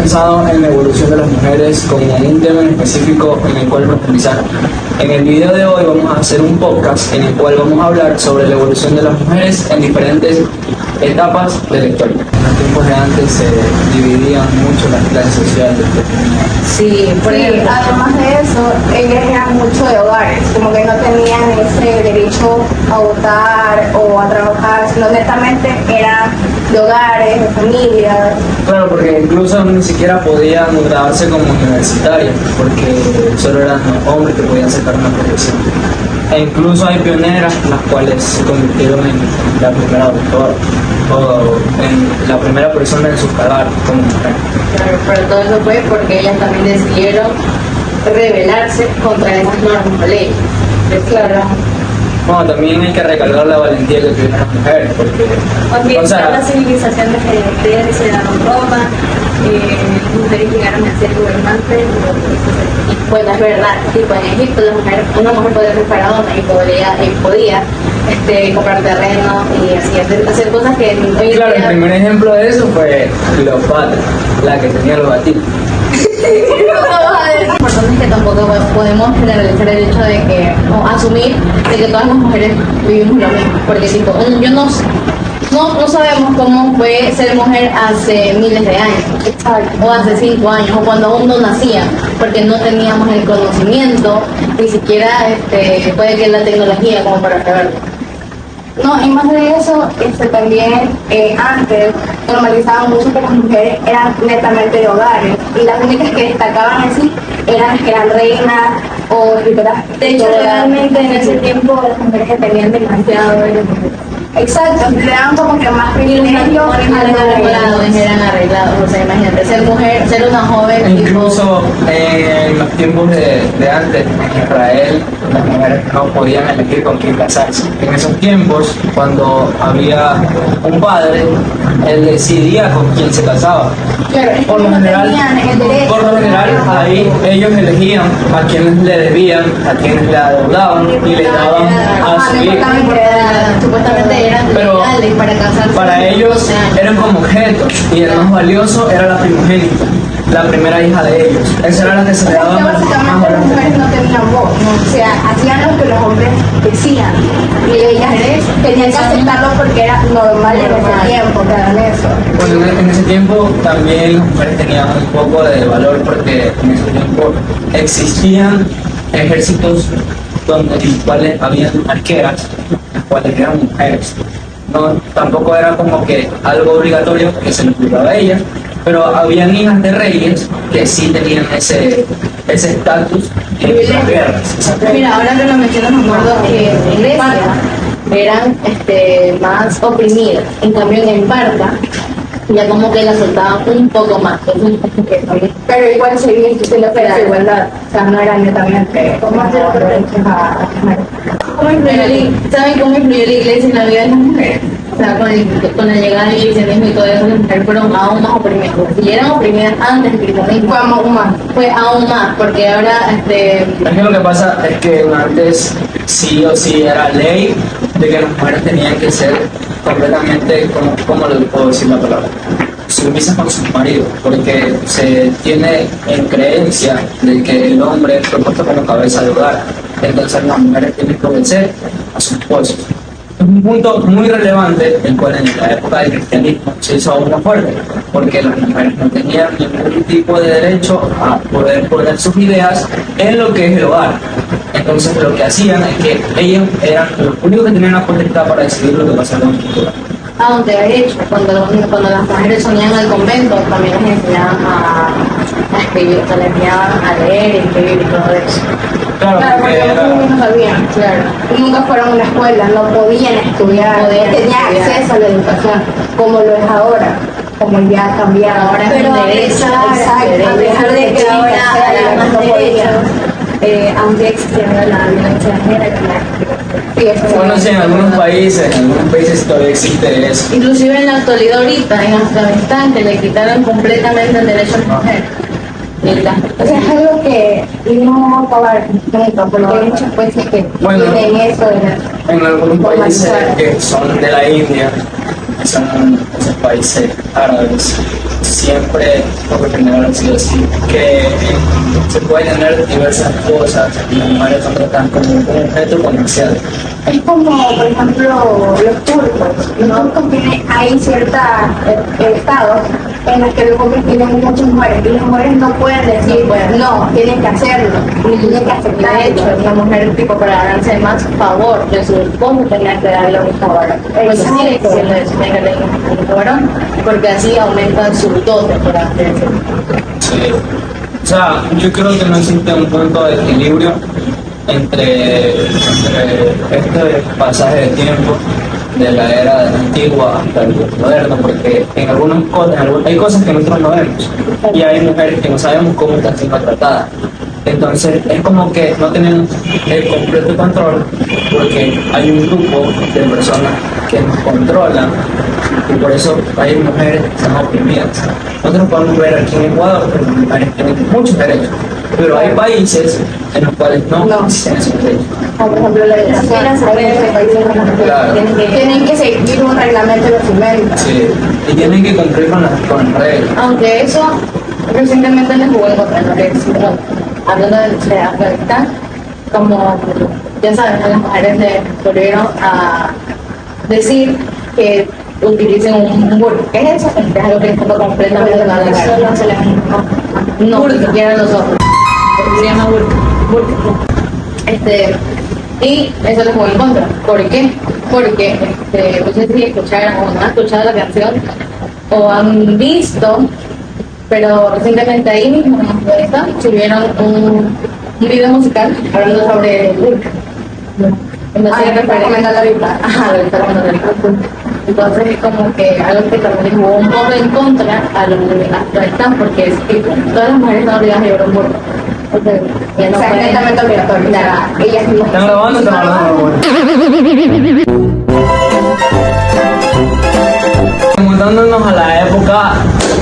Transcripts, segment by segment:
pensado en la evolución de las mujeres como un tema en específico en el cual profundizar. En el video de hoy vamos a hacer un podcast en el cual vamos a hablar sobre la evolución de las mujeres en diferentes etapas de la historia. En los tiempos de antes se dividían mucho las clases sociales. Sí, además de eso, ellas eran mucho de hogares, como que no tenían ese derecho a votar o a trabajar, sino netamente eran de hogares, de familias. Claro, porque incluso ni siquiera podían graduarse como universitarias, porque solo eran los hombres que podían sacar una profesión. E incluso hay pioneras las cuales se convirtieron en la primera doctora o en la primera persona en subcalar como mujer. Claro, pero todo eso fue porque ellas también decidieron rebelarse contra esas normas de ley. Claro. Bueno, también hay que recalcar la valentía que tuvieron las mujeres, porque También la civilización de se dieron Roma, las mujeres llegaron a ser gobernantes. Bueno, es verdad, tipo en Egipto una mujer podía ser faraona y podía comprar terreno y así hacer cosas que hoy en claro, día... el primer ejemplo de eso fue Cleopatra, la que tenía los batidos. Lo importante es que tampoco podemos generalizar el hecho de que, o asumir de que todas las mujeres vivimos lo mismo, porque tipo, yo no sabemos cómo fue ser mujer hace miles de años, o hace 5 años, o cuando aún no nacía, porque no teníamos el conocimiento, ni siquiera puede que la tecnología como para saberlo. No, y más de eso, también antes normalizaban mucho que las mujeres eran netamente de hogares y las únicas que destacaban así eran las que eran reinas o escritoras. De hecho, realmente en ese tiempo las mujeres que tenían demasiado de exacto, le daban como que más privilegios eran arreglados, o sea, imagínate, ser una joven Incluso en los tiempos de antes, en Israel, las mujeres no podían elegir con quién casarse. En esos tiempos, cuando había un padre, él decidía con quién se casaba. Claro, Por lo general, ahí ellos elegían a quienes le debían, a quienes le adeudaban y le daban a su hijo. Supuestamente eran Pero legales para casarse. para ellos eran como objetos y el más valioso era la primogénita, la primera hija de ellos. Esa era la que se le daba más básicamente las mujeres no tenían voz, o sea, hacían lo que los hombres decían y ellas tenían que aceptarlo porque era normal en ese tiempo que hagan eso. Bueno, en ese tiempo también las mujeres tenían un poco de valor porque en ese tiempo existían ejércitos donde en los cuales habían arqueras, las cuales eran mujeres. No, tampoco era como que algo obligatorio que se les privaba a ellas, pero habían hijas de reyes que sí tenían ese estatus en las guerras. Mira, ahora que lo mencionas, me acuerdo que en Grecia eran más oprimidas, en cambio en Esparta ya como que la soltaban un poco más. Pero igual seguía existiendo la igualdad, o sea, no era netamente como hacer referencias a las mujeres. ¿Saben cómo influyó la iglesia en la vida de las mujeres? O sea, con la llegada del cristianismo y todo eso, las mujeres fueron aún más oprimidas. Si eran oprimidas antes del cristianismo, fue aún más, porque ahora Es que lo que pasa es que antes sí o sí era ley de que las mujeres tenían que ser completamente, ¿cómo le puedo decir la palabra? Sumisas con sus maridos, porque se tiene en creencia de que el hombre fue puesto como cabeza de hogar, entonces las mujeres tienen que obedecer a sus esposos. Es un punto muy relevante, el cual en la época del cristianismo se hizo aún más fuerte, porque las mujeres no tenían ningún tipo de derecho a poder poner sus ideas en lo que es el hogar. Entonces lo que hacían es que ellos eran los únicos que tenían la potestad para decidir lo que pasaba en el futuro. aunque de hecho, cuando las mujeres sonían al convento, también les enseñaban a escribir, o sea, les enseñaban a leer, escribir y todo eso. Claro, porque Los no sabían, Claro. nunca fueron a una escuela, no podían estudiar, tenían acceso a la educación, como lo es ahora, como ya ha cambiado. Ahora es Pero un a derecho, pesar de que ahora hay más no derechos, podían. aunque existiendo la violencia de género, Sí, eso bueno, sí, en algunos países todavía existe eso. inclusive en la actualidad ahorita, en Afganistán, que le quitaron completamente el derecho a la mujer. O sea, es algo que no va a acabar nunca, porque hay muchos países que Bueno, tienen eso. En algunos países que son de la India, son esos países árabes, siempre, por lo general, ha sido así, que se pueden tener diversas cosas y las mujeres son tratadas como un objeto comercial. Es como, por ejemplo, los turcos. Los turcos hay ciertos estados en los que los hombres tienen muchas mujeres y las mujeres no pueden decir, no, tienen que hacerlo, y tienen que aceptar. De hecho, la mujer, tipo, para ganarse más favor de su esposo, tenía que darle un favor. Pues sí, diciendo eso, tenía que darle un varón, porque así aumentan su dote, por así decirlo. Sí. O sea, yo creo que no existe un punto de equilibrio entre este pasaje de tiempo de la era antigua hasta el moderno, porque en algunas cosas, hay cosas que nosotros no vemos y hay mujeres que no sabemos cómo están siendo tratadas. Entonces es como que no tenemos el completo control porque hay un grupo de personas que nos controlan y por eso hay mujeres que están oprimidas. Nosotros podemos ver aquí en Ecuador que las mujeres tienen muchos derechos, pero hay países en los cuales no existen esos derechos. Como por ejemplo la educación, hay muchos países en los que Claro. tienen que seguir un reglamento de vestimenta. Sí, y tienen que cumplir con las reglas. Aunque eso recientemente les jugó en contra, ¿no? Que es como, hablando de Afganistán, como ya saben, las mujeres le volvieron a decir que utilicen un burka. ¿Qué es eso? Es algo que es completamente legal. No, ni siquiera nosotros. Se llama burka. Y eso les jugó en contra. ¿Por qué? Porque no sé si escucharon o no han escuchado la canción o han visto, pero recientemente ahí mismo en Afganistán subieron un video musical hablando sobre el burka. Recomendando la Biblia. Ajá, lo está recomendando la Biblia. Entonces es como que algo que también jugó un poco en contra a los de Afganistán, porque es que todas las mujeres están obligadas a llevar un burka. Entonces, ya no pueden- Exactamente obligatorio. Nada. Ellas no. ¿Están grabando? ¿Están grabando? Remontándonos a la época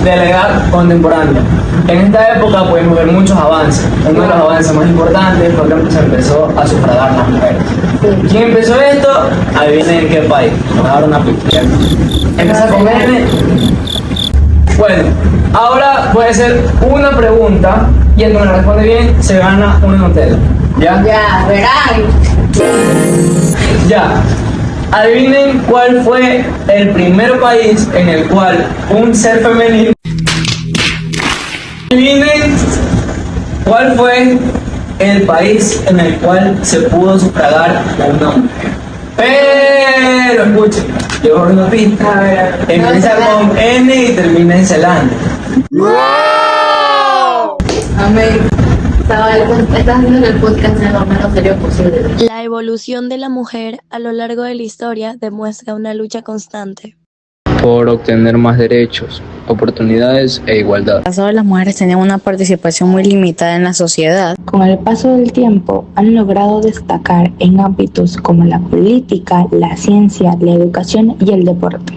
de la edad contemporánea. En esta época pudimos ver muchos avances. Uno de los avances más importantes fue que se empezó a sufragar las mujeres. ¿Quién empezó esto? Adivinen en qué país. Vamos a dar una pista. Empieza con N. Bueno, ahora puede ser una pregunta y el que me la responde bien se gana una Nutella. ¿Ya? Ya, verán. Ya. Adivinen cuál fue el primer país en el cual un ser femenino. Adivinen cuál fue el país en el cual se pudo sufragar a una mujer. Pero escuchen, yo doy una pista. Empieza con N y termina en Zelanda. Amén. Estás haciendo el podcast en lo menos serio posible. La evolución de la mujer a lo largo de la historia demuestra una lucha constante Por obtener más derechos, oportunidades e igualdad. En el pasado las mujeres tenían una participación muy limitada en la sociedad. Con el paso del tiempo han logrado destacar en ámbitos como la política, la ciencia, la educación y el deporte.